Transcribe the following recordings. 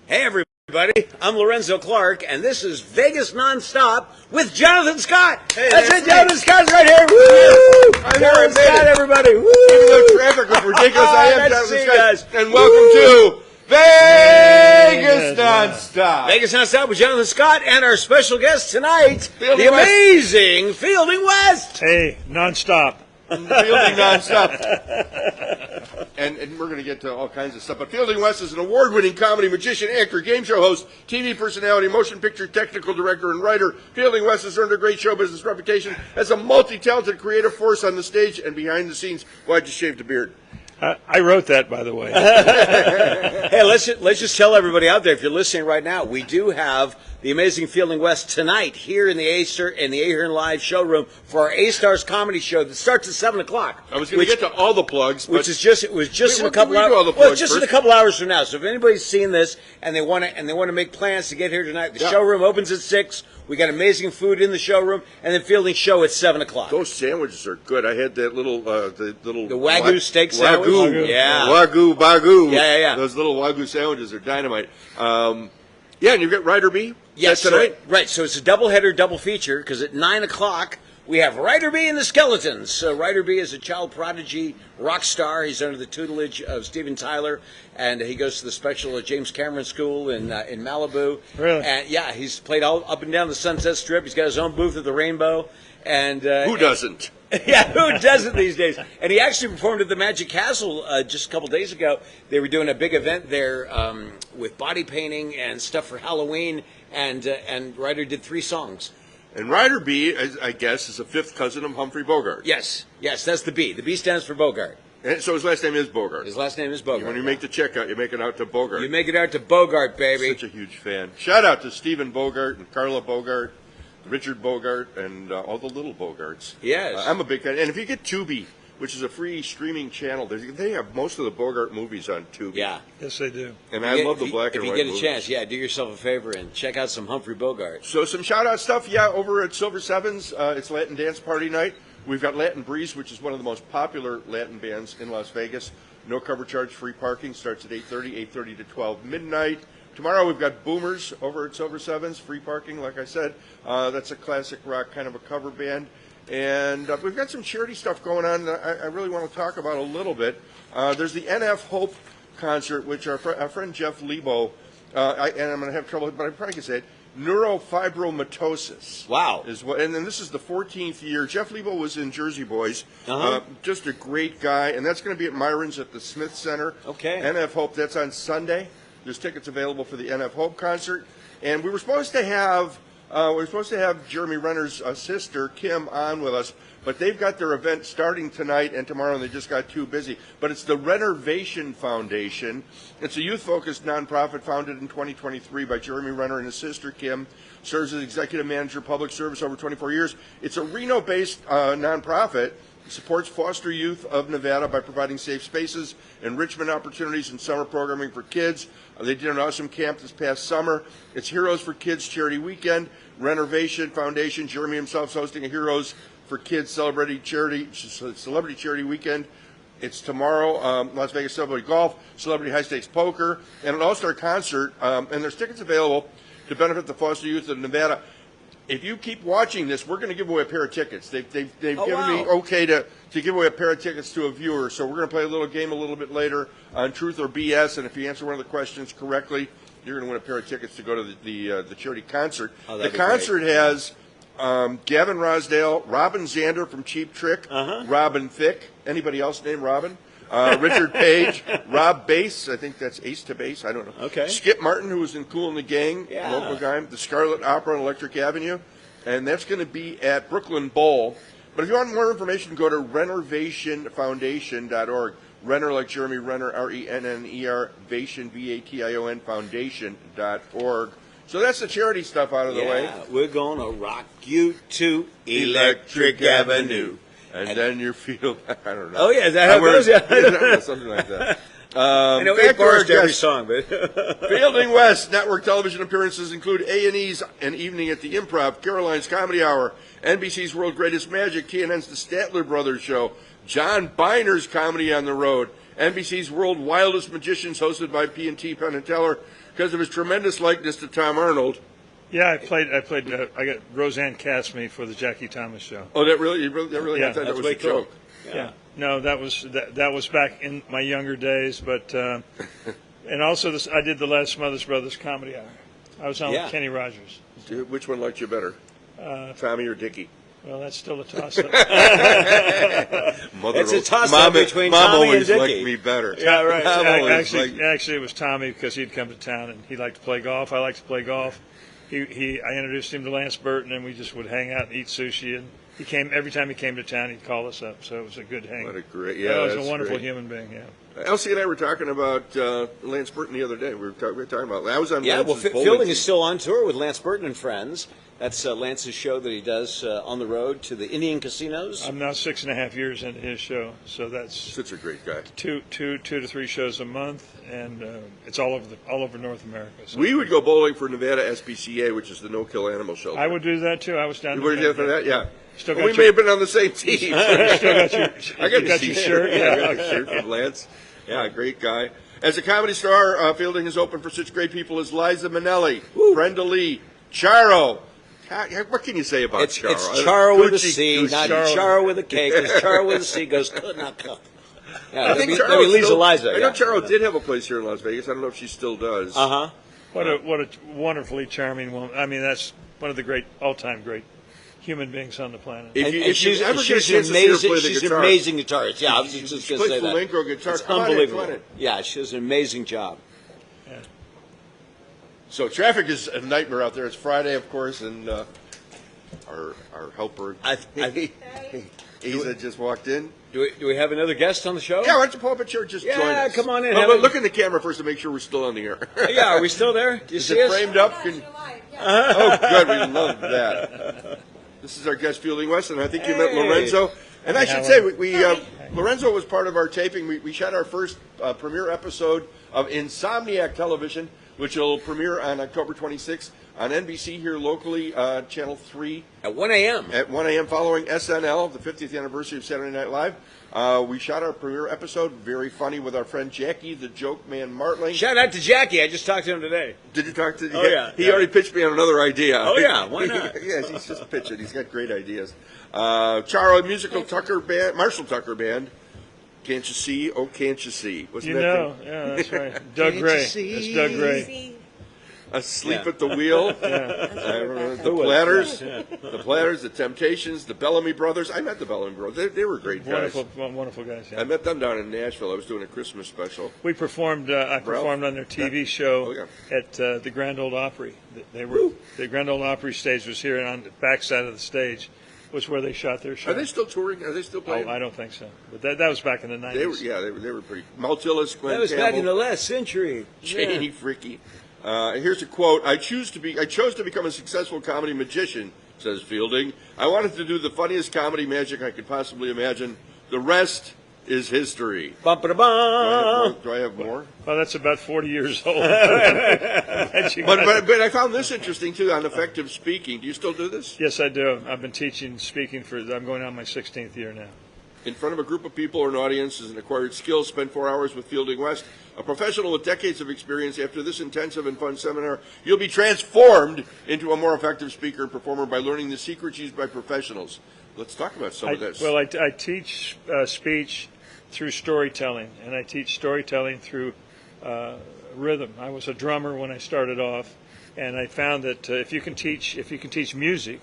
Hey, everybody. I'm Lorenzo Clark, and this is Vegas Nonstop with Jonathan Scott. Hey, that's it. me. Jonathan Scott's right here. Woo! Jonathan Scott, everybody. Woo! Even though traffic was ridiculous, I am Jonathan Scott. Guys. And welcome to Vegas Nonstop. Vegas Nonstop with Jonathan Scott and our special guest tonight, the amazing Fielding West. Hey, Nonstop. Fielding Nonstop. And we're going to get to all kinds of stuff. But Fielding West is an award-winning comedy, magician, actor, game show host, TV personality, motion picture technical director, and writer. Fielding West has earned a great show business reputation as a multi-talented creative force on the stage and behind the scenes. Well, I just shaved a beard. I wrote that, by the way. Hey, let's just tell everybody out there, if you're listening right now, we do have the amazing Fielding West tonight here in the Ahern Live showroom for our A-Stars comedy show that starts at 7 o'clock. I was going to get to all the plugs, but it was just in a couple hours. Well, it's just in a couple hours from now. So if anybody's seen this and they want to make plans to get here tonight, the showroom opens at 6. We got amazing food in the showroom, and then Fielding show at 7 o'clock. Those sandwiches are good. I had that little the Wagyu steak sandwich. Yeah, Wagyu bagoo. Yeah. Those little Wagyu sandwiches are dynamite. Yeah, and you get Ryder B. Yes, tonight. Right. So it's a double-header, double feature, because at 9 o'clock we have Ryder B and the Skeletons. So Ryder B is a child prodigy rock star. He's under the tutelage of Steven Tyler, and he goes to the special James Cameron School in Malibu. Really? And yeah, he's played all up and down the Sunset Strip. He's got his own booth at the Rainbow. And who doesn't? Yeah, who doesn't these days? And he actually performed at the Magic Castle just a couple days ago. They were doing a big event there with body painting and stuff for Halloween, and Ryder did 3 songs. And Ryder B, I guess, is a fifth cousin of Humphrey Bogart. Yes, that's the B. The B stands for Bogart. And so his last name is Bogart. His last name is Bogart. When you make the checkout, you make it out to Bogart. You make it out to Bogart, baby. Such a huge fan. Shout out to Stephen Bogart and Carla Bogart, Richard Bogart, and all the little Bogarts. Yes. I'm a big fan. And if you get Tubi, which is a free streaming channel, they have most of the Bogart movies on Tubi. Yeah. Yes, they do. And I love the black and white movies. If you get a movies. chance, do yourself a favor and check out some Humphrey Bogart. So some shout-out stuff, over at Silver Sevens. It's Latin Dance Party Night. We've got Latin Breeze, which is one of the most popular Latin bands in Las Vegas. No cover charge, free parking. Starts at 8:30 to 12 midnight. Tomorrow we've got Boomers over at Silver Sevens, free parking, like I said. That's a classic rock kind of a cover band. And we've got some charity stuff going on that I really want to talk about a little bit. There's the NF Hope concert, which our friend Jeff Lebo, and I'm going to have trouble, but I probably can say it, neurofibromatosis. Wow. And then this is the 14th year. Jeff Lebo was in Jersey Boys. Uh-huh. Just a great guy. And that's going to be at Myron's at the Smith Center. Okay. NF Hope, that's on Sunday. There's tickets available for the NF Hope concert. And we were supposed to have Jeremy Renner's sister, Kim, on with us, but they've got their event starting tonight and tomorrow, and they just got too busy. But it's the Renovation Foundation. It's a youth-focused nonprofit founded in 2023 by Jeremy Renner and his sister, Kim. Serves as executive manager, public service over 24 years. It's a Reno-based nonprofit. It supports foster youth of Nevada by providing safe spaces, enrichment opportunities, and summer programming for kids. They did an awesome camp this past summer. It's Heroes for Kids Charity Weekend. Renovation Foundation, Jeremy himself is hosting a Heroes for Kids Celebrity Charity Weekend. It's tomorrow. Las Vegas Celebrity Golf, Celebrity High Stakes Poker, and an all-star concert. And there's tickets available to benefit the foster youth of Nevada. If you keep watching this, we're going to give away a pair of tickets. They've given me okay to give away a pair of tickets to a viewer. So we're going to play a little game a little bit later on Truth or BS. And if you answer one of the questions correctly, you're going to win a pair of tickets to go to the charity concert. The concert has Gavin Rosdale, Robin Zander from Cheap Trick, Robin Thicke. Anybody else named Robin? Richard Page, Rob Bass, I think that's Ace to Bass, I don't know. Okay. Skip Martin, who was in Kool and the Gang, local guy, the Scarlet Opera on Electric Avenue, and that's going to be at Brooklyn Bowl. But if you want more information, go to renovationfoundation.org. Renner like Jeremy Renner, R-E-N-N-E-R, Vation, V-A-T-I-O-N, foundation.org. So that's the charity stuff out of the way. We're going to rock you to Electric Avenue. And then you feel, I don't know. Oh, yeah, is that how it goes? Yeah. Something like that. I know 8 bars to every song, but Fielding West network television appearances include A&E's An Evening at the Improv, Caroline's Comedy Hour, NBC's World Greatest Magic, TNN's The Statler Brothers Show, John Biner's Comedy on the Road, NBC's World Wildest Magicians, hosted by P&T Penn and Teller, because of his tremendous likeness to Tom Arnold. Yeah, I got Roseanne cast me for the Jackie Thomas show. Oh, that really, Yeah, I thought that that's was way a joke. cool. Yeah. No, that was back in my younger days, but and also I did the last Smothers Brothers Comedy Hour. I was on with Kenny Rogers. Dude, which one liked you better, Tommy or Dickie? Well, that's still a toss-up. It's a toss-up between Mom Tommy and always Dickie. liked me better. Yeah, right. Mom always Actually, it was Tommy because he'd come to town and he liked to play golf. I liked to play golf. I introduced him to Lance Burton, and we just would hang out and eat sushi. And he came every time he came to town. He'd call us up, so it was a good hang. What a great, He was a wonderful human being. Yeah. Elsie and I were talking about Lance Burton the other day. We were talking about. I was on. Yeah, well, Lance's bowling Fielding team. is still on tour with Lance Burton and Friends. That's Lance's show that he does on the road to the Indian casinos. I'm now 6.5 years into his show, so that's Such a great guy. two to three shows a month, and it's all over North America. So We would go bowling for Nevada SPCA, which is the no-kill animal shelter. I would do that too. I was down. You would do for that, yeah. Still Well, got we your- may have been on the same team. Still got your, I got you got the your shirt. shirt. Yeah, I got the shirt from Lance. Yeah, great guy. As a comedy star, Fielding has opened for such great people as Liza Minnelli, Brenda Lee, Charo. What can you say about It's Charo? Charo with a Gucci C, Goose not Charo. Charo with a K, because Charo with a C goes not cup. Yeah, I think that'd be Lisa still- Liza. I know Charo did have a place here in Las Vegas. I don't know if she still does. Uh-huh. What a wonderfully charming woman. I mean, that's one of the all-time great human beings on the planet. If you she's ever get a an chance to see her amazing, play the she's an guitar, amazing guitarist. Yeah, I was just she going to plays say that. flamenco guitar. It's Come on in, unbelievable. come on in. Yeah, she does an amazing job. Yeah. So traffic is a nightmare out there. It's Friday, of course, and our helper, Isa, just walked in. Do we have another guest on the show? Yeah, why don't you pull up a chair? Just Yeah, join us. come on in, Oh, have but a- look in the camera first to make sure we're still on the air. Yeah, are we still there? Do you Is see it us? framed up? Oh, good. We love that. This is our guest, Fielding West, and I think you met Hey. Lorenzo. And I should say, Lorenzo was part of our taping. We shot our first premiere episode of Insomniac Television, which will premiere on October 26th on NBC here locally, Channel 3. At 1 a.m. At 1 a.m. following SNL, the 50th anniversary of Saturday Night Live. We shot our premiere episode, very funny, with our friend Jackie, the Joke Man Martling. Shout out to Jackie. I just talked to him today. Did you talk to? Oh, yeah. He already pitched me on another idea. Oh, yeah. Why not? Yes, he's just pitching. He's got great ideas. Charo, musical Tucker band, Marshall Tucker band. Can't you see? Oh, can't you see? Wasn't You that know, yeah, that's right. Doug Can't you Gray. see? That's Doug Gray. Asleep Yeah. at the Wheel. Yeah. The Platters, the Platters, the Temptations, the Bellamy Brothers. I met the Bellamy Brothers. They were great guys. Wonderful guys. I Yeah. met them down in Nashville. I was doing a Christmas special. We performed. I performed on their TV show at the Grand Ole Opry. The Grand Ole Opry stage was here, and on the backside of the stage was where they shot their show. Are they still touring? Are they still playing? Oh, I don't think so. But that was back in the 90s. They were pretty. Maltillis, Glenn That was Campbell, back in the last century. Janie Fricky. Here's a quote: I chose to become a successful comedy magician," says Fielding. "I wanted to do the funniest comedy magic I could possibly imagine. The rest is history." Ba-ba-da-ba. Do I have more? Well, that's about 40 years old. But I found this interesting too on effective speaking. Do you still do this? Yes, I do. I've been teaching speaking I'm going on my 16th year now. In front of a group of people or an audience is an acquired skill. Spend 4 hours with Fielding West, a professional with decades of experience. After this intensive and fun seminar, you'll be transformed into a more effective speaker and performer by learning the secrets used by professionals. Let's talk about some of this. Well, I teach speech through storytelling, and I teach storytelling through rhythm. I was a drummer when I started off, and I found that if you can teach music,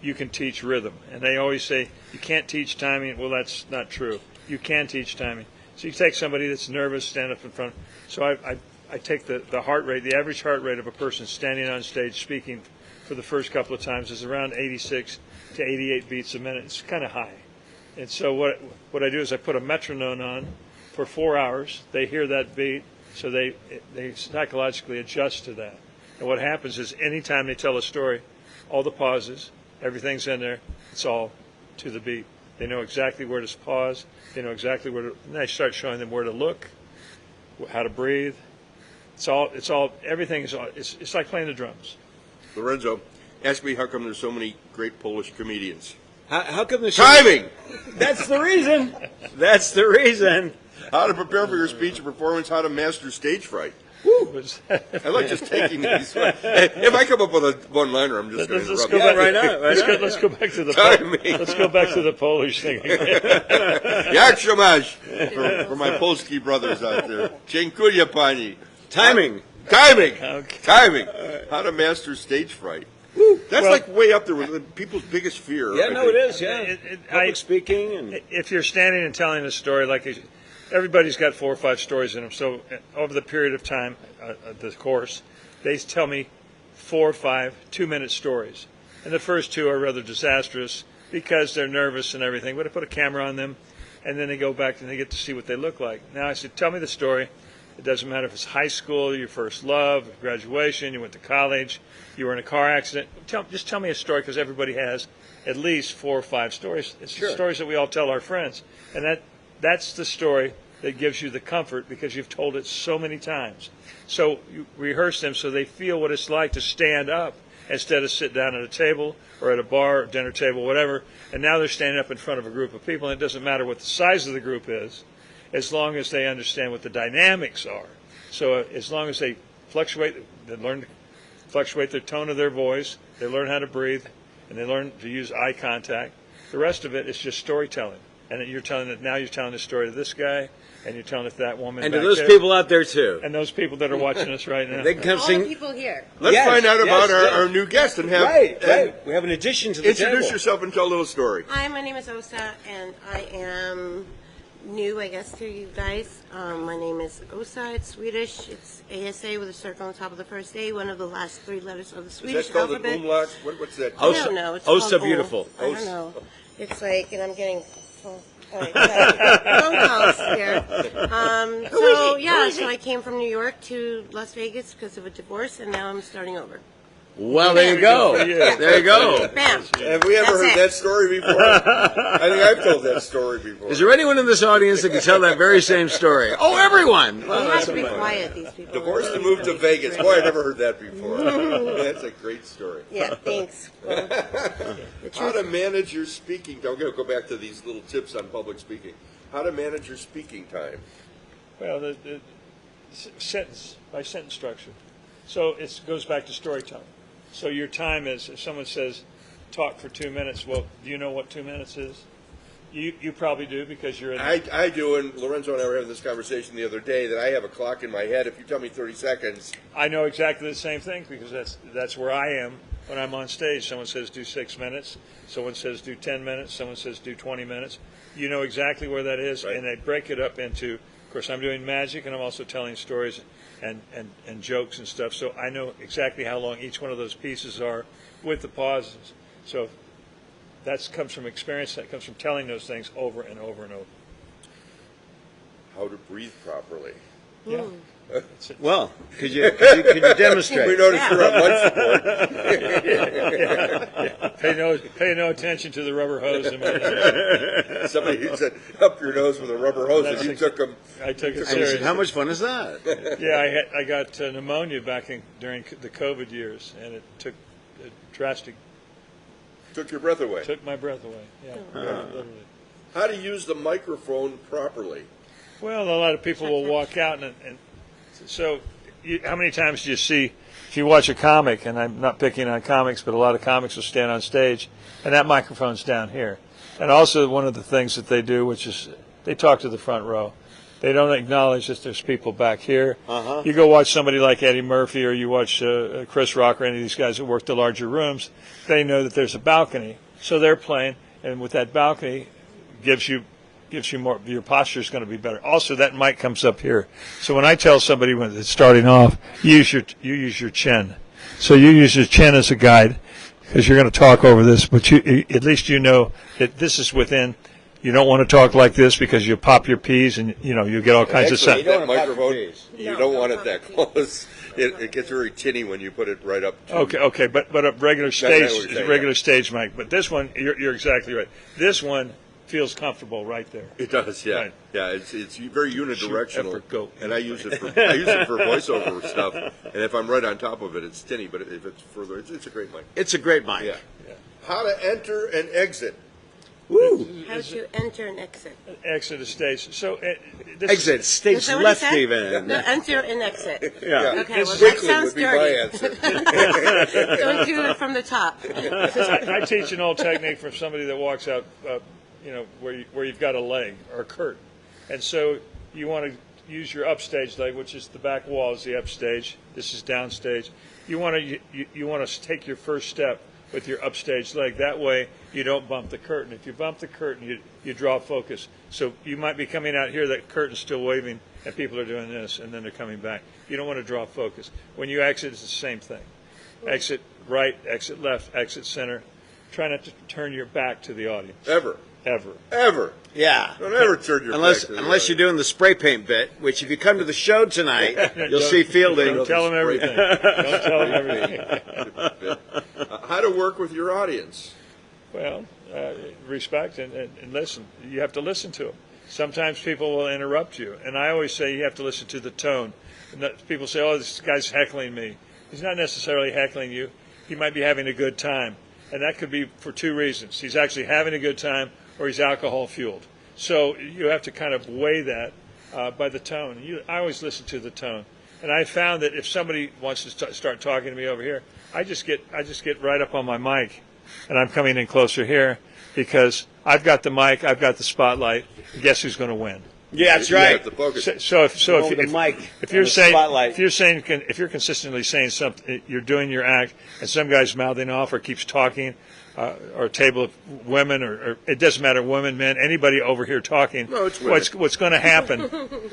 you can teach rhythm. And they always say you can't teach timing. Well, that's not true. You can teach timing. So you take somebody that's nervous, stand up in front. So I take the heart rate, the average heart rate of a person standing on stage speaking for the first couple of times is around 86 to 88 beats a minute. It's kind of high. And so what I do is I put a metronome on for 4 hours. They hear that beat, so they psychologically adjust to that. And what happens is anytime they tell a story, all the pauses, everything's in there, it's all to the beat. They know exactly where to pause. They know exactly where to. And I start showing them where to look, how to breathe. Everything is. It's like playing the drums. Lorenzo, ask me how come there's so many great Polish comedians. How come the show? Timing. That's the reason. That's the reason. How to prepare for your speech and performance. How to master stage fright. I like just taking these. If I come up with a one-liner, I'm just going to Let's rub go it. back. Right now. Let's go back to the Timing. let's go back to the Polish thing again. Jak się masz? For my Polski brothers out there. Dziękuję pani. Timing. Timing. Okay. Timing. How to master stage fright. That's like way up there with people's biggest fear. Yeah, I no, think. it is. Yeah, public speaking and If you're standing and telling a story, like everybody's got 4 or 5 stories in them, so over the period of time, the course, they tell me 4 or 5 2-minute stories, and the first 2 are rather disastrous because they're nervous and everything. But I put a camera on them, and then they go back and they get to see what they look like. Now I said, tell me the story. It doesn't matter if it's high school, your first love, graduation, you went to college, you were in a car accident. Just tell me a story, because everybody has at least 4 or 5 stories. It's the stories that we all tell our friends. And that's the story that gives you the comfort, because you've told it so many times. So you rehearse them so they feel what it's like to stand up instead of sit down at a table or at a bar, dinner table, whatever. And now they're standing up in front of a group of people, and it doesn't matter what the size of the group is, as long as they understand what the dynamics are. So as long as they learn to fluctuate the tone of their voice, they learn how to breathe, and they learn to use eye contact. The rest of it is just storytelling. And you're telling the story to this guy, and you're telling it to that woman. to back those there, people out there too. and those people that are watching us right now. They can come All the sing. people here. Let's Yes, find out about yes. our new guest and have Right. We have an addition to the introduce table. yourself and tell a little story. Hi, my name is Osa, and I am new, I guess, to you guys. My name is Osa. It's Swedish. It's ASA with a circle on top of the first A, one of the last 3 letters of the Is Swedish that called alphabet. an umlaut? What's that? I called? don't know. It's Osa called beautiful. I don't know. It's like, and I'm getting phone calls here. So I came from New York to Las Vegas because of a divorce, and now I'm starting over. Well, there you go. There you go. Bam. Have we ever That's heard it. that story before? I think I've told that story before. Is there anyone in this audience that can tell that very same story? Oh, everyone. You Well, have to be quiet, these people. Divorced and moved to Vegas. Boy, I never heard that before. That's a great story. Yeah, thanks. Well, How to manage your speaking time. I'm going to go back to these little tips on public speaking. How to manage your speaking time. Well, the sentence by sentence structure. So it goes back to storytelling. So your time is, if someone says, talk for 2 minutes, well, do you know what 2 minutes is? You probably do, because you're in I do, and Lorenzo and I were having this conversation the other day that I have a clock in my head. If you tell me 30 seconds, I know exactly the same thing, because that's where I am when I'm on stage. Someone says do 6 minutes, someone says do 10 minutes, someone says do 20 minutes. You know exactly where that is, Right. and they break it up into, of course, I'm doing magic, and I'm also telling stories and jokes and stuff, so I know exactly how long each one of those pieces are with the pauses. So that comes from experience, that comes from telling those things over and over and over. how to breathe properly. Yeah. Well, could you demonstrate? We noticed you're on life support. Pay no attention to the rubber hose. In my Somebody said, up your nose with a rubber hose, and you took them. I took it And you serious. said, how much fun is that? Yeah, I got pneumonia during the COVID years, and it took a drastic, Took your breath away. took my breath away. Yeah, literally. How to use the microphone properly. Well, a lot of people will walk out, and so how many times do you see, if you watch a comic, and I'm not picking on comics, but a lot of comics will stand on stage, and that microphone's down here. And also one of the things that they do, which is they talk to the front row. They don't acknowledge that there's people back here. You go watch somebody like Eddie Murphy, or you watch Chris Rock, or any of these guys that work the larger rooms, they know that there's a balcony. So they're playing, and with that balcony, gives you more, your posture is going to be better. Also, that mic comes up here. So when I tell somebody when it's starting off, you use your chin. So you use your chin as a guide, because you're going to talk over this, but at least you know that this is within. You don't want to talk like this, because you pop your P's, and you get all kinds of Actually, stuff. that microphone, you No, don't don't want it pop that your close. It gets very tinny when you put it right up to Okay, but a regular stage what you're is a saying, regular stage mic. But this one, you're exactly right. This one feels comfortable right there. It does, yeah. Right. Yeah, it's very unidirectional. effort, go. And I use it for voiceover stuff. And if I'm right on top of it, it's tinny. But if it's further, it's a great mic. It's a great mic. Yeah. How to enter and exit Woo. How to enter and exit. Exit a stage. So this Exit, Is stage that what he left said? even. No, enter and exit. Yeah. Okay, well, that Quickly sounds would be my dirty. answer. Don't do it from the top. I teach an old technique from somebody that walks out, where you've got a leg or a curtain, and so you want to use your upstage leg, which is the back wall is the upstage. This is downstage. You want to take your first step with your upstage leg. That way you don't bump the curtain. If you bump the curtain, you draw focus. So you might be coming out here, that curtain's still waving, and people are doing this, and then they're coming back. You don't want to draw focus. When you exit, it's the same thing. Exit right, exit left, exit center. Try not to turn your back to the audience. Ever. Yeah. Don't ever turn your Unless back to the unless you're audience. doing the spray paint bit, which if you come to the show tonight, you'll see Fielding. Don't tell them everything. Don't tell them everything. How to work with your audience. Well, respect and listen. You have to listen to them. Sometimes people will interrupt you, and I always say you have to listen to the tone. And people say, "Oh, this guy's heckling me." He's not necessarily heckling you. He might be having a good time, and that could be for two reasons. He's actually having a good time, or he's alcohol fueled. So you have to kind of weigh that by the tone. I always listen to the tone, and I found that if somebody wants to start talking to me over here, I just get right up on my mic, and I'm coming in closer here because I've got the mic, I've got the spotlight. Guess who's going to win? Yeah, that's You right. have to focus. So if the mic if on you're the saying spotlight. if you're consistently saying something, you're doing your act, and some guy's mouthing off or keeps talking, or a table of women, or it doesn't matter, women, men, anybody over here talking. No, it's women. what's going to happen?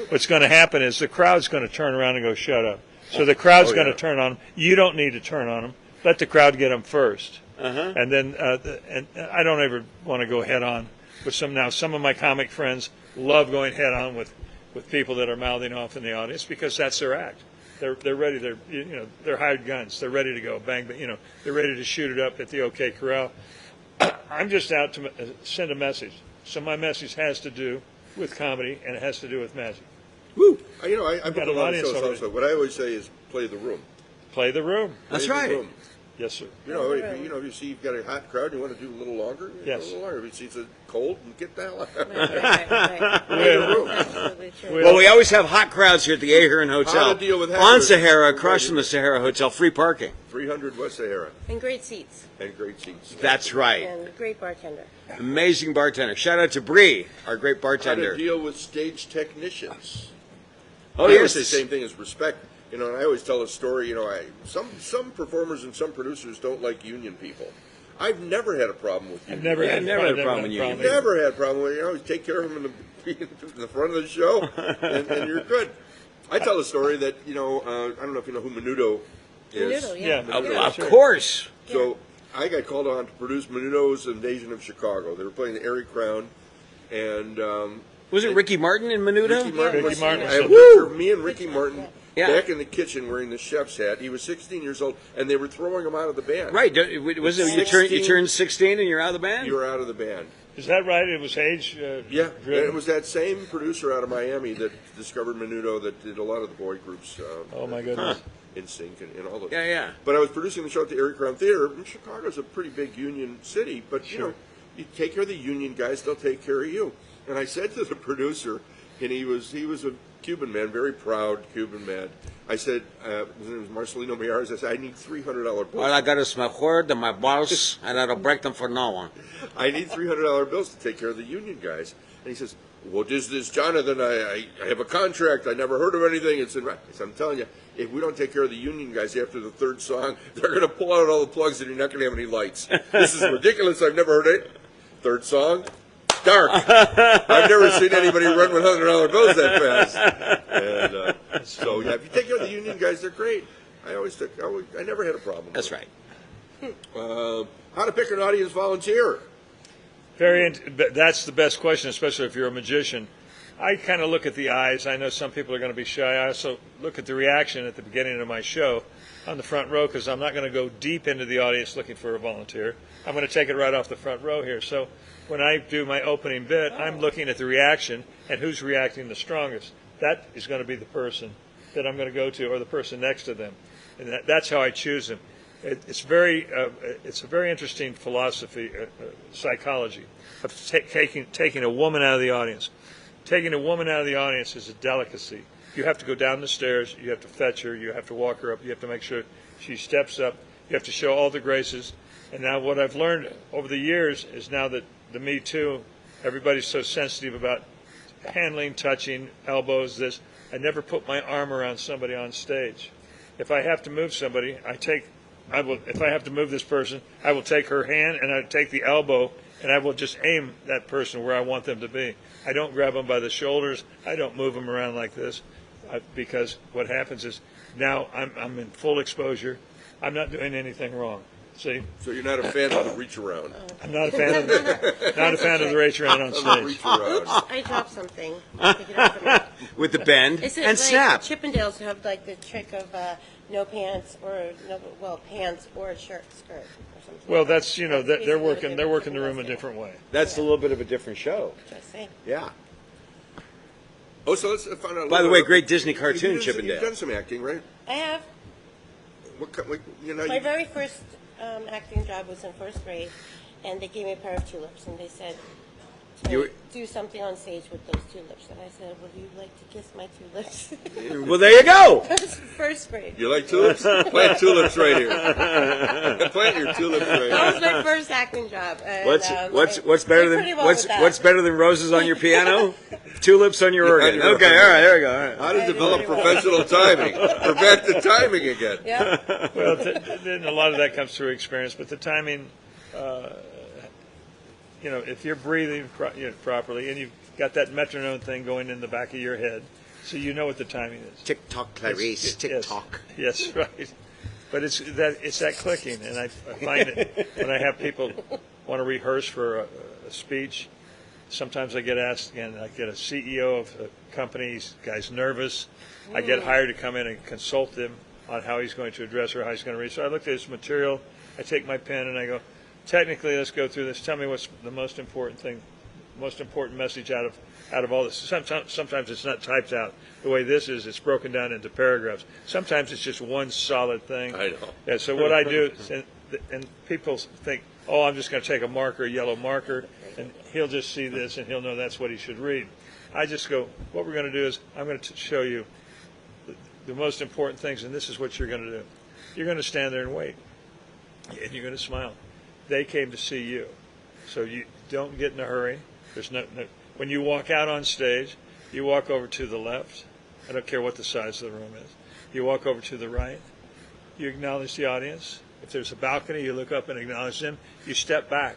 What's going to happen is the crowd's going to turn around and go, "Shut up." So the crowd's going to turn on them. You don't need to turn on them. Let the crowd get them first, and then and I don't ever want to go head on with some. Now, some of my comic friends love going head on with people that are mouthing off in the audience because that's their act. They're ready. They're hired guns. They're ready to go bang. They're ready to shoot it up at the OK Corral. I'm just out to send a message. So my message has to do with comedy and it has to do with magic. Woo! I've got got an a lot of audience shows already. also. What I always say is play the room. Play the room. That's Play the right. room. Yes, sir. If you see you've got a hot crowd, you want to do a little longer. Yes. A little longer. If you see it's cold, get the hell out. Right. Play the room. Absolutely true. Well, Well, we always have hot crowds here at the Ahern Hotel. How to deal with on hackers. Sahara, across from the Sahara Hotel, free parking. 300 West Sahara And great seats. and great seats. That's right. And great bartender. Amazing bartender. Shout out to Bree, our great How bartender. to deal with stage technicians. Oh, I always yes. say the same thing as respect. And I always tell a story. Some performers and some producers don't like union people. I've never had a problem with I've union. never had never had a problem with you. Never had a problem with you take care of them in the front of the show, and you're good. I tell a story that I don't know if you know who Menudo is. Menudo, Yeah. yeah. Of course. So I got called on to produce Menudo's Invasion of Chicago. They were playing the Erie Crown, and Was it Ricky Martin in Menudo? Ricky Martin. Ricky Martin. I have a picture of me and Ricky Martin Yeah. back in the kitchen wearing the chef's hat. He was 16 years old, and they were throwing him out of the band. Right. Was it you 16. turned 16 and you're out of the band? You were out of the band. Is that right? It was age. Yeah, driven? it was that same producer out of Miami that discovered Menudo that did a lot of the boy groups. Oh my goodness. In Sync and all those. Yeah, yeah. But I was producing the show at the Erie Crown Theater. And Chicago's a pretty big union city, but you take care of the union guys, they'll take care of you. And I said to the producer, and he was a Cuban man, very proud Cuban man. I said, his name was Marcelino Miyares. I said, I need $300 bills. All I got is my word and my balls, and I don't break them for no one. I need $300 bills to take care of the union guys. And he says, what is this, Jonathan? I have a contract. I never heard of anything. I said, I'm telling you, if we don't take care of the union guys after the third song, they're going to pull out all the plugs and you're not going to have any lights. This is ridiculous. I've never heard it. Third song, dark. I've never seen anybody run with $100 bills that fast. And so, yeah, if you take care of the union guys, they're great. I never had a problem. That's right. How to pick an audience volunteer? That's the best question, especially if you're a magician. I kind of look at the eyes. I know some people are going to be shy. I also look at the reaction at the beginning of my show on the front row because I'm not going to go deep into the audience looking for a volunteer. I'm going to take it right off the front row here. So when I do my opening bit, I'm looking at the reaction and who's reacting the strongest. That is going to be the person that I'm going to go to or the person next to them. And that's how I choose them. It's a very interesting philosophy, psychology of taking a woman out of the audience. Taking a woman out of the audience is a delicacy. You have to go down the stairs. You have to fetch her. You have to walk her up. You have to make sure she steps up. You have to show all the graces. And now what I've learned over the years is now that the Me Too, everybody's so sensitive about handling, touching, elbows, this. I never put my arm around somebody on stage. If I have to move somebody, if I have to move this person, I will take her hand and I take the elbow and I will just aim that person where I want them to be. I don't grab them by the shoulders. I don't move them around like this, because what happens is now I'm in full exposure. I'm not doing anything wrong. See? So you're not a fan of the reach around? I'm not a fan of the reach around on stage. Reach around. Oops, I dropped something. Pick it up for me. With the bend Is it and like snap. Chippendales have like the trick of no pants or pants or a skirt or something. Well, like that. that's they're basically working what the room a Chippendales different way. That's a little bit of a different show. do. Just saying. Yeah. Oh, so let's find out. By the way, great Disney cartoon, You've Chippendale. done some acting, right? I have. My very first acting job was in first grade, and they gave me a pair of tulips, and they said, do something on stage with those tulips. And I said, would you like to kiss my tulips? Well, there you go. First grade. You like tulips? Plant tulips right here. Plant your tulips right That here. was my first acting job. And, What's better did than pretty well with that. what's better than roses on your piano? Tulips on your organ. your Okay, organ. all right, there we go. All right. How to develop professional timing. We're back to timing again. Yeah. Well, then a lot of that comes through experience, but the timing, if you're breathing properly and you've got that metronome thing going in the back of your head, so you know what the timing is. Tick tock, Clarice. Tick tock. Yes, right. But it's that clicking, and I find it when I have people want to rehearse for a speech. Sometimes I get asked again. I get a CEO of a company. Guy's nervous. I get hired to come in and consult him on how he's going to address or how he's going to read. So I look at his material. I take my pen and I go, technically, let's go through this. Tell me what's the most important thing, most important message out of all this. Sometimes it's not typed out. The way this is, it's broken down into paragraphs. Sometimes it's just one solid thing. I know. Yeah, so what I do, and people think, oh, I'm just going to take a yellow marker, and he'll just see this and he'll know that's what he should read. I just go, what we're going to do is I'm going to show you the most important things, and this is what you're going to do. You're going to stand there and wait, and you're going to smile. They came to see you, so you don't get in a hurry. There's no when you walk out on stage, you walk over to the left. I don't care what the size of the room is. You walk over to the right. You acknowledge the audience. If there's a balcony, you look up and acknowledge them. You step back.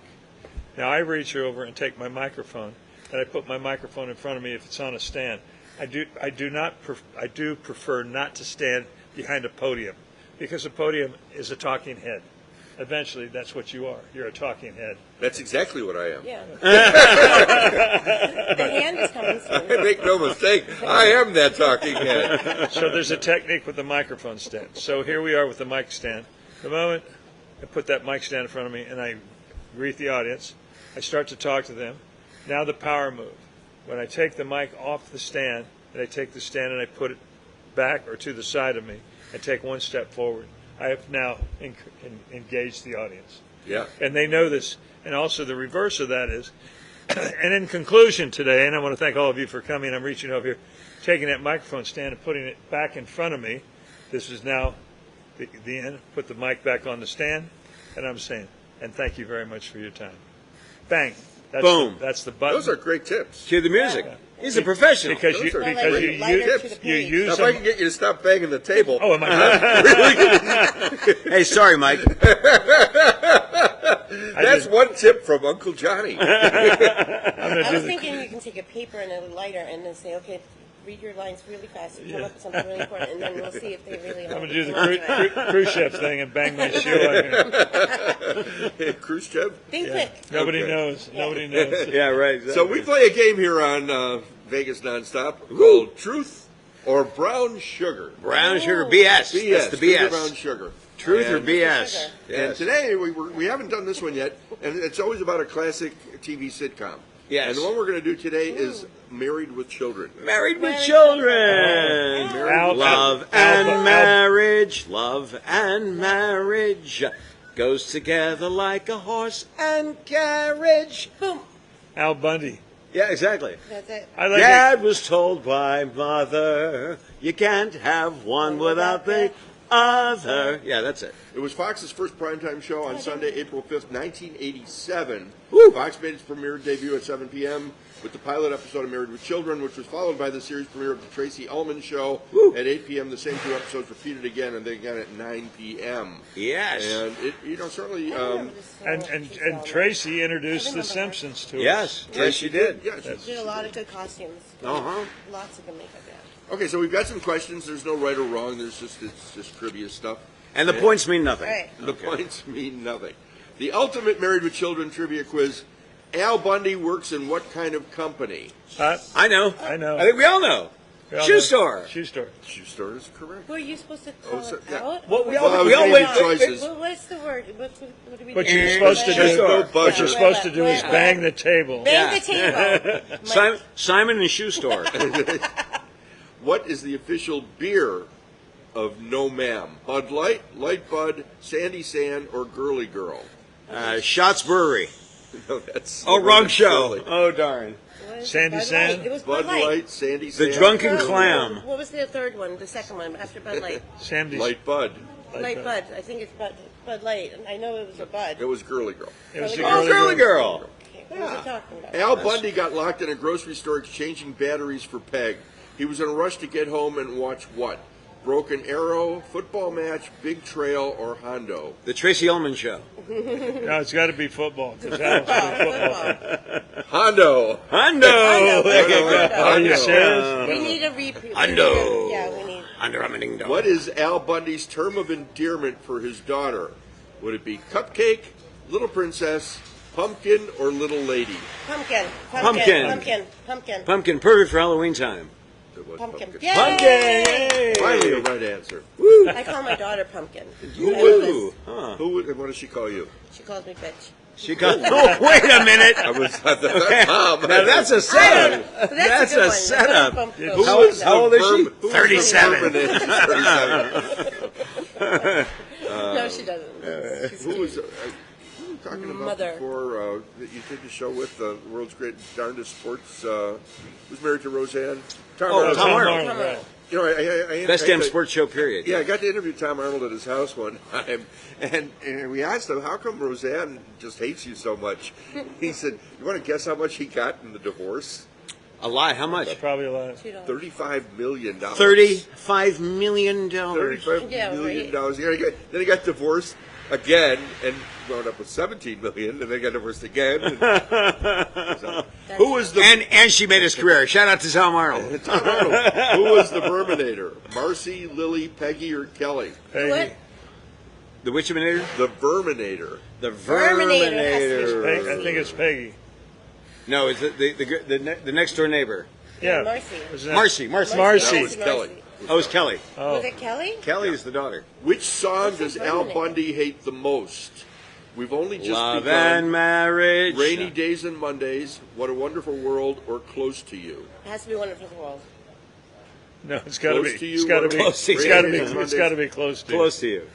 Now I reach over and take my microphone, and I put my microphone in front of me if it's on a stand. I do prefer not to stand behind a podium, because a podium is a talking head. Eventually, that's what you are. You're a talking head. That's exactly what I am. Yeah. The hand is coming soon. Make no mistake, I am that talking head. So there's a technique with the microphone stand. So here we are with the mic stand. The moment I put that mic stand in front of me and I greet the audience, I start to talk to them. Now the power move. When I take the mic off the stand, and I take the stand and I put it back or to the side of me, I take one step forward. I have now engaged the audience. Yeah. And they know this. And also the reverse of that is, and in conclusion today, and I want to thank all of you for coming, I'm reaching over here, taking that microphone stand and putting it back in front of me. This is now the end. Put the mic back on the stand, and I'm saying, and thank you very much for your time. Bang. Boom. That's the button. Those are great tips. Cue the music. He's a professional. Because Those you are because great you tips. use Now, if them. I can get you to stop banging the table. Oh, am I good? Hey, sorry, Mike. That's one tip from Uncle Johnny. I was thinking you can take a paper and a lighter and then say, okay, read your lines really fast and come up with something really important, and then we'll see if they really I'm help. going to do the Khrushchev thing and bang my shoe on here. Khrushchev? Think quick. Nobody Okay. knows. Nobody knows. Yeah, right. So we play a game here on Vegas Nonstop called Truth or Brown Sugar. Brown sugar, BS. BS. That's the Truth or BS. Brown sugar. Truth or And- BS. And today we haven't done this one yet, and it's always about a classic TV sitcom. Yes. And the one we're going to do today is Married with Children. Married with Married children. children. Love and marriage. Love and marriage. Goes together like a horse and carriage. Boom. Al Bundy. Yeah, exactly. That's it. I like Dad was told by mother, you can't have one without the other. Yeah, that's it. It was Fox's first primetime show on Sunday, April 5th, 1987. Woo. Fox made its premiere debut at 7 p.m. with the pilot episode of Married with Children, which was followed by the series premiere of The Tracy Ullman Show at 8 p.m. The same 2 episodes repeated again, and then again at 9 p.m. Yes. And it, certainly. And Tracy introduced The Simpsons to us. Yes. Yes, she did. Yeah, She did a lot of good costumes. Uh-huh. Lots of good makeup, yeah. Okay, so we've got some questions. There's no right or wrong. It's just trivia stuff. And the points mean nothing. Right. The points mean nothing. The ultimate Married with Children trivia quiz. Al Bundy works in what kind of company? I know. I know. I think we all know. We all Shoe know. store. Shoe store. Shoe store is correct. Were you supposed to call so- it yeah. out? Well, we Well, I all, was we all giving wait. you choices. What's the word? What do we What do? you're supposed to Shoe do. store. What you're supposed to do is Right. bang the table. Bang the table. Simon and Shoe Store. What is the official beer of No Ma'am? Bud Light, Light Bud, Sandy Sand, or Girly Girl? Shots Brewery. No, that's Oh, wrong show. Girly. Oh, darn. Sandy Bud Sand? Light. It was Bud Light, Sandy The Sand. Drunken Girly Clam. What was the third one? The second one after Bud Light. Sandy's. Girl. Light Bud. Light Bud. I think it's Bud Light. I know it was a Bud. It was Girly Girl. It was the Oh, Girly Girl. Okay, what was I talking about? Al Bundy got locked in a grocery store exchanging batteries for Peg. He was in a rush to get home and watch what? Broken Arrow, football match, Big Trail, or Hondo? The Tracy Ullman Show. No, it's got to be football. 'Cause Al's a big football fan. Hondo. Hondo. Are you serious? We need a repeat. Hundo. Yeah, we need. Under a ding dong. What is Al Bundy's term of endearment for his daughter? Would it be Cupcake, Little Princess, Pumpkin, or Little Lady? Pumpkin. Pumpkin. Pumpkin. Pumpkin. Pumpkin, perfect for Halloween time. It was Pumpkin. Pumpkin. Yay! Pumpkin. Finally, a right answer. I call my daughter Pumpkin. Ooh. Huh. What does she call you? She calls me bitch. She got. Oh, wait a minute. I was Okay. Mom. Now that's a setup. So That's a good a one. setup. Pumpkin. Who How- was how the old is she? Who was the 37. Vermin- She's 37. No, she doesn't. She's Who cute. was who were you talking about Mother. before that you did the show with the world's great darndest sports? Who's married to Roseanne? Tom Oh, Arnold. Tom Arnold. Come on. You know, I Best I- damn I- sports show, period. Yeah, I got to interview Tom Arnold at his house one time, and we asked him, how come Roseanne just hates you so much? He said, you want to guess how much he got in the divorce? A lie. How much? Probably a lot. $2. $35 million. $35 million. $35 Yeah, million. right. Then he got divorced again and wound up with $17 million, and then got divorced again. So, who was the And she made his career. Shout out to Tom Arnold. Tom Arnold? Who was the Verminator? Marcy, Lily, Peggy, or Kelly? Hey, What? The Witchminator? The Verminator. The Verminator has to be- I think it's Peggy. No, it's the next door neighbor. Yeah. Marcy. Was that- Marcy. That Marcy. was Kelly. Oh, it's Kelly. Oh. Was it Kelly? Kelly is the daughter. Which song What's does the Al Verminator? Bundy hate the most? We've only just Love begun. and marriage. Rainy Days and Mondays, What a Wonderful World, or Close to You? It has to be Wonderful World. No, it's got to Close be. to you, It's got to be. Close to It's you. got to be. Mondays. It's got to be close to. you. Close to you.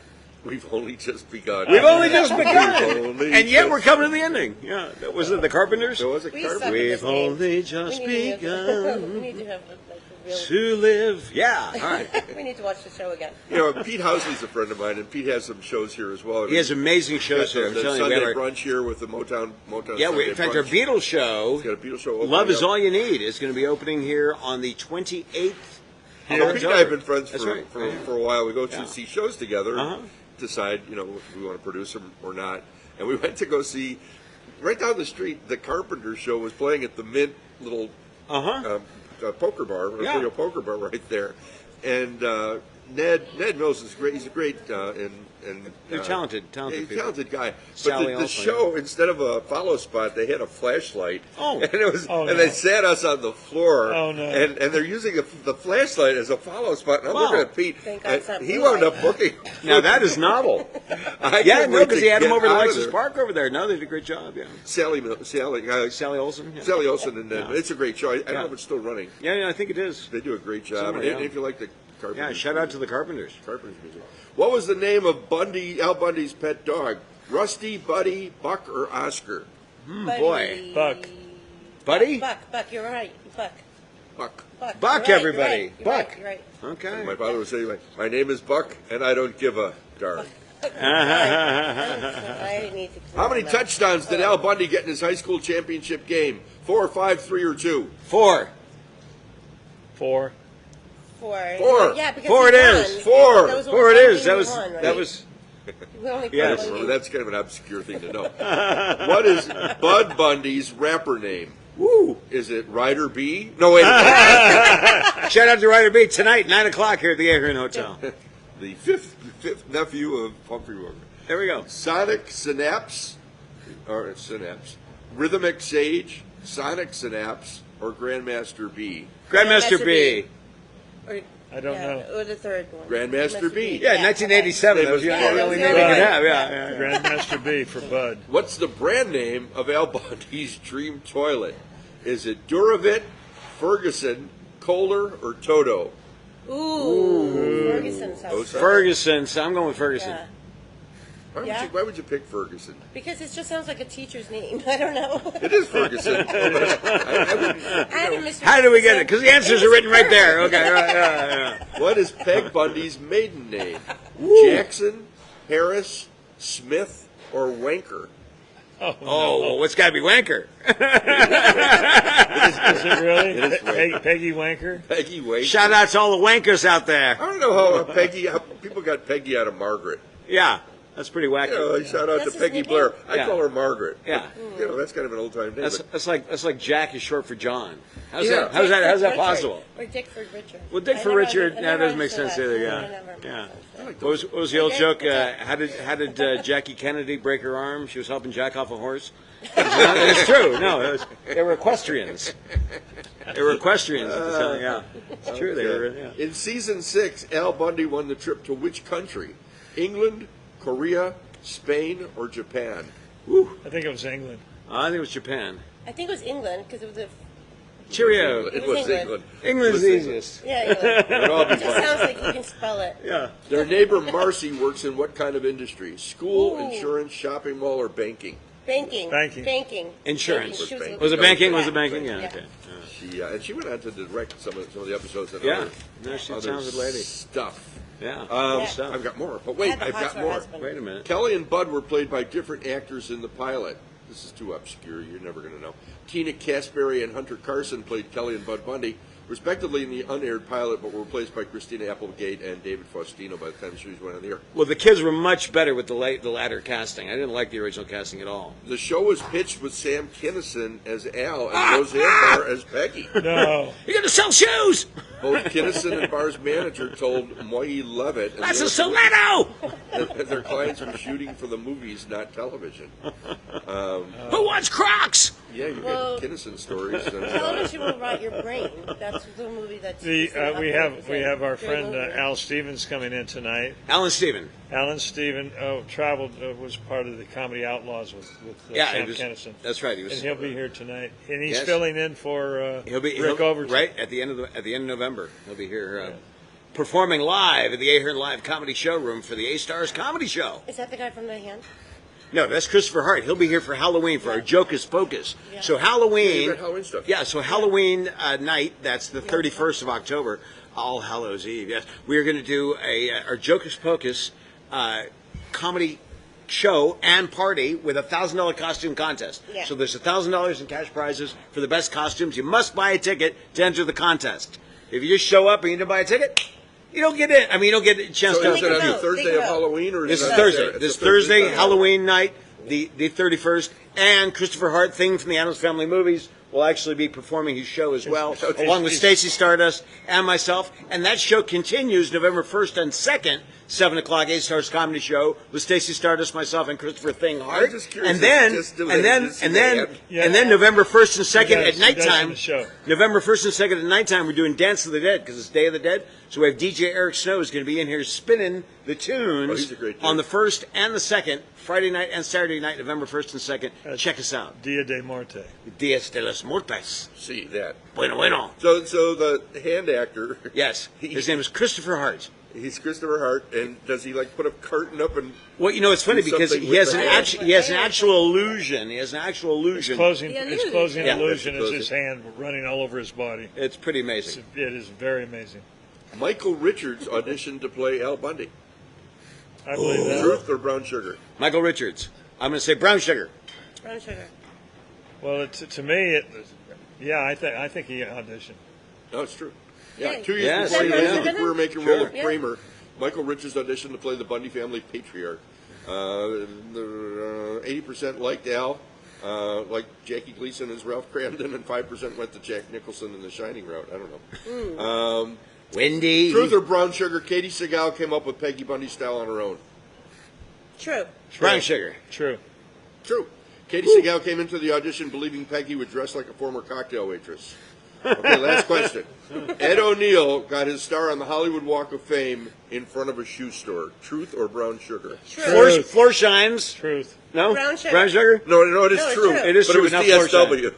We've only just begun. We've only just We've begun. only And yet just- we're coming to the ending. Yeah. Was it the Carpenters? There was a We carpet. suck at this We've game. only just We need to- begun We need to have like a real. to live. Yeah. All right. We need to watch the show again. You know, Pete Housley's a friend of mine, and Pete has some shows here as well. He has amazing shows here. I'm The telling you. Sunday We have our, brunch here with the Motown yeah, Sunday in fact, our brunch. Beatles show, He's got a Beatles show opening Love Is up. All You Need, is going to be opening here on the 28th. You know, Pete and I have been friends That's for, right. for a while. We go to see shows together, Uh-huh. decide, if we want to produce them or not. And we went to go see, right down the street, the Carpenter show was playing at the Mint little Uh-huh. poker bar, Yeah. video poker bar right there. And Ned Mills is great. He's a great They're talented he's a people. talented guy. Sally But the also, show, instead of a follow spot, they had a flashlight. Oh. And it was, Oh, and no. they sat us on the floor. Oh, no. And they're using the flashlight as a follow spot. And I'm Wow. looking at Pete. Thank God it's not He blue wound light. up booking. Now that is novel. I Yeah, couldn't no, wait because to he had him get over to out of Lexus there. Park over there. No, they did a great job. Yeah, Sally Sally Olsen. Yeah, Sally Olsen, and Yeah. it's a great show. I don't Yeah. know if it's still running. yeah, I think it is. They do a great job. Somewhere, And yeah. if you like the Carpenters. Yeah, shout out to the Carpenters. Carpenters music. What was the name of Al Bundy's pet dog? Rusty, Buddy, Buck, or Oscar? Buddy. boy. Buck. Buddy? Buck, you're right. Buck. Buck. Buck, You're right, everybody. You're right, Buck. You're right. Okay. My father would say, my name is Buck, and I don't give a darn. I need to How many touchdowns did Al Bundy get in his high school championship game? 4, 5, 3, or 2? 4. 4. Four. Four. Yeah, because Four he it is. won. Four. That was the 4 only it is. game That he was won, right? that was. We only played Yes. one game. That's kind of an obscure thing to know. What is Bud Bundy's rapper name? Woo. Is it Ryder B? No, wait. Shout out to Ryder B tonight, 9:00 here at the Ahern Hotel. The fifth nephew of Humphrey Bogart. There we go. Sonic Synapse, Rhythmic Sage, Sonic Synapse, or Grandmaster B? Grandmaster B. Or, I don't know. Or the third one. Grandmaster B. Yeah, 1987. That was the Yeah, only that was name the we only could one. have. Yeah. Grandmaster B for Bud. What's the brand name of Al Bundy's dream toilet? Is it Duravit, Ferguson, Kohler, or Toto? Ooh. Ferguson sounds good. Ferguson. So I'm going with Ferguson. Yeah. Why, why would you pick Ferguson? Because it just sounds like a teacher's name. I don't know. It is Ferguson. I wouldn't, I had a Mr. How do we get it? Because the answers are written right perfect. there. Okay. Right, yeah. what is Peg Bundy's maiden name? Jackson, Harris, Smith, or Wanker? Oh, what's got to be Wanker? Is it really? It is Peggy Wanker? Peggy Wanker. Shout out to all the wankers out I there. don't know how people got Peggy out of Margaret. Yeah, that's pretty wacky. You know, shout out That's to his Peggy nickname? Blair. I Yeah. call her Margaret. Yeah. You know, that's kind of an old time name. That's like Jack is short for John. How's Yeah. that? How's that Richard. possible? Or Dickford Richard. Well, Dick I for never Richard. under- I That never doesn't make understood sense that. either. No, Yeah. I never Yeah. understood that. What was the old Okay, joke? okay. How did Jackie Kennedy break her arm? She was helping Jack off a horse. It's true. No, they were equestrians. They were equestrians at the time. Yeah, it's true. They were. Yeah. In season 6, Al Bundy won the trip to which country? England, Korea, Spain, or Japan? I think it was England. I think it was Japan. I think it was England because it was a. Cheerio. It was was England. England. England's It the was easiest. Yeah, England. It'd all be It just fine. sounds like you can spell it. Yeah. Their neighbor Marcy works in what kind of industry? School, Ooh. insurance, shopping mall, or banking? Banking. Banking. Banking. Insurance. Banking. She banking. Was it banking? Was it Correct. banking? Yeah. Yeah. Okay. And she went on to direct some of the episodes. And Yeah. other, No, she's a other talented lady. Stuff. Yeah. Yeah. Stuff. I've got more, but wait, Had the I've got hustler more. husband. Wait a minute. Kelly and Bud were played by different actors in the pilot. This is too obscure. You're never going to know. Tina Casberry and Hunter Carson played Kelly and Bud Bundy, respectively, in the unaired pilot, but were replaced by Christina Applegate and David Faustino by the time the series went on the air. Well, the kids were much better with the latter casting. I didn't like the original casting at all. The show was pitched with Sam Kinison as Al and Roseanne Barr as Peggy. No. You're gonna sell shoes. Both Kinison and Barr's manager told Moy Levitt and That's a the stiletto. that their clients were shooting for the movies, not television. Who wants Crocs? Yeah, you Well, get Kinison stories. And, Television will rot your brain. That's the movie that's. We have our Great friend movie. Al Stevens coming in tonight. Alan Steven. Alan Steven traveled was part of the Comedy Outlaws with Yeah, Sam he was, Kinison. that's right. He And was. he'll be here tonight, and he's Yes. filling in for He'll be Rick Overton. right at the end of November. He'll be here performing live at the Ahern Live Comedy Showroom for the A Stars Comedy Show. Is that the guy from The Hand? No, that's Christopher Hart. He'll be here for Halloween for our Jocus Pocus. Yeah. So Halloween. you got Halloween stuff. Yeah, so Halloween night, that's the 31st of October, All Hallows Eve, yes. We are going to do our Jocus Pocus comedy show and party with a $1,000 costume contest. Yeah. So there's $1,000 in cash prizes for the best costumes. You must buy a ticket to enter the contest. If you just show up and you don't buy a ticket, you don't get in. I mean, you don't get a chance So to. is it on the Think Thursday about- of Halloween or This is is it Thursday. It's This a Thursday, night? Halloween night, the 31st, and Christopher Hart thing from the Addams Family movies will actually be performing his show as well, Okay. along with Stacey Stardust and myself. And that show continues November 1st and 2nd, 7 o'clock, 8 Stars Comedy Show with Stacey Stardust, myself, and Christopher Thing Hart. I'm just curious And then, if just and then, just and see then, that. Yeah. and then November 1st and 2nd at He does nighttime. the show. November 1st and 2nd at nighttime, we're doing Dance of the Dead because it's Day of the Dead. So we have DJ Eric Snow who's going to be in here spinning the tunes he's a great dude. on the 1st and the 2nd, Friday night and Saturday night, November 1st and 2nd. Check us out. Dia de Muerte. Dias de los Muertos. See that. Bueno. So the hand actor, Yes. His name is Christopher Hart. he's Christopher Hart, and does he like put a curtain up and? Well, you know, it's funny Do because something he has with an the actual, he has an actual illusion. He has an actual illusion. Closing, The his illusion. closing Yeah. illusion That's is the his hand running all over his body. It's pretty amazing. It is very amazing. Michael Richards auditioned to play Al Bundy. I believe that. Truth or brown sugar? Michael Richards. I'm going to say brown sugar. Brown sugar. Well, to me, yeah, I think he auditioned. No, it's true. Yeah, Yeah. 2 years Yes, before he yeah. landed the career-making role of Yeah. Kramer, Michael Richards auditioned to play the Bundy family patriarch. 80% liked Al, like Jackie Gleason as Ralph Cramden, and 5% went to Jack Nicholson in the Shining route. I don't know. Wendy. Truth or brown sugar? Katie Segal came up with Peggy Bundy style on her own. True. Brown sugar. True. True. Katie Segal came into the audition believing Peggy would dress like a former cocktail waitress. Okay, last question. Ed O'Neill got his star on the Hollywood Walk of Fame in front of a shoe store. Truth or brown sugar? True. Floor shines. Truth. No? Brown sugar. Brown sugar? No, it is No, it's true. true. It is but true, it was not floor DSW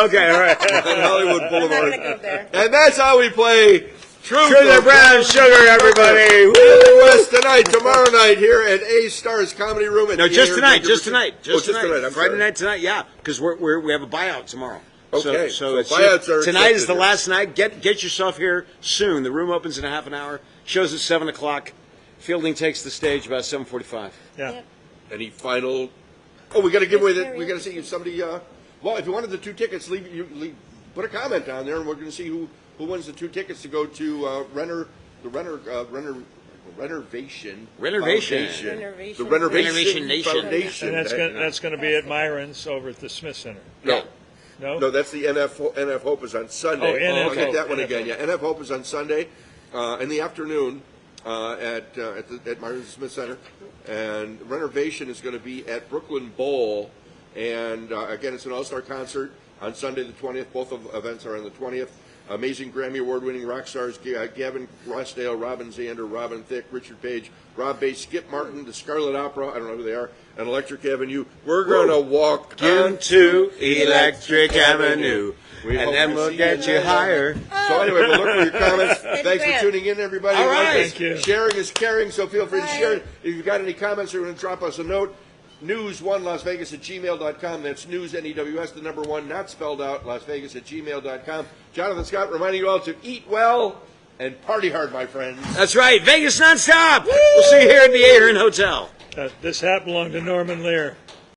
Okay, all right. on Hollywood I'm not Boulevard. gonna go there. And that's how we play Truth Truth or brown sugar, everybody. Woo! West tonight, tomorrow night here at A Stars Comedy Room. At No, the just Ahern tonight. Baker Just Machine. tonight. Oh, Just just tonight. tonight. I'm Friday sorry. night tonight. Yeah, because we have a buyout tomorrow. Okay, So so it's buyouts are tonight is accepted the here. last night. Get yourself here soon. The room opens in a half an hour. Shows at 7 o'clock. Fielding takes the stage about 7:45. Yeah. Yep. Any final? Oh, we got to give away that. Very We got to see if somebody. Well, if you wanted the 2 tickets, put a comment down there, and we're going to see who wins the 2 tickets to go to Renovation. Renovation. Foundation. Renovation. The Renovation Renovation Nation. Foundation. And that's going to be at Myron's over at the Smith Center. No. No. No, that's the NF Hope is on Sunday. Oh, NF I'll get Hope, that one NF again. Hope. Yeah, NF Hope is on Sunday in the afternoon at Myron Smith Center, and Renovation is going to be at Brooklyn Bowl, and again, it's an all-star concert on Sunday the 20th. Both of events are on the 20th. Amazing Grammy Award-winning rock stars Gavin Rossdale, Robin Zander, Robin Thicke, Richard Page, Rob Bass, Skip Martin, the Scarlet Opera, I don't know who they are, and Electric Avenue. We're going to walk Into Electric Avenue. We And hope then to we'll see get you there. higher. So anyway, we'll look for your comments. Good Thanks for grab. tuning in, everybody. All Like right. us. Thank you. Sharing is caring, so feel free to Bye. share it. If you've got any comments or you want to drop us a note, news1lasvegas@gmail.com. That's news, N-E-W-S, the number 1, not spelled out, lasvegas@gmail.com. Jonathan Scott reminding you all to eat well and party hard, my friends. That's right. Vegas Nonstop. We'll see you here at the Ahern Hotel. This hat belonged to Norman Lear.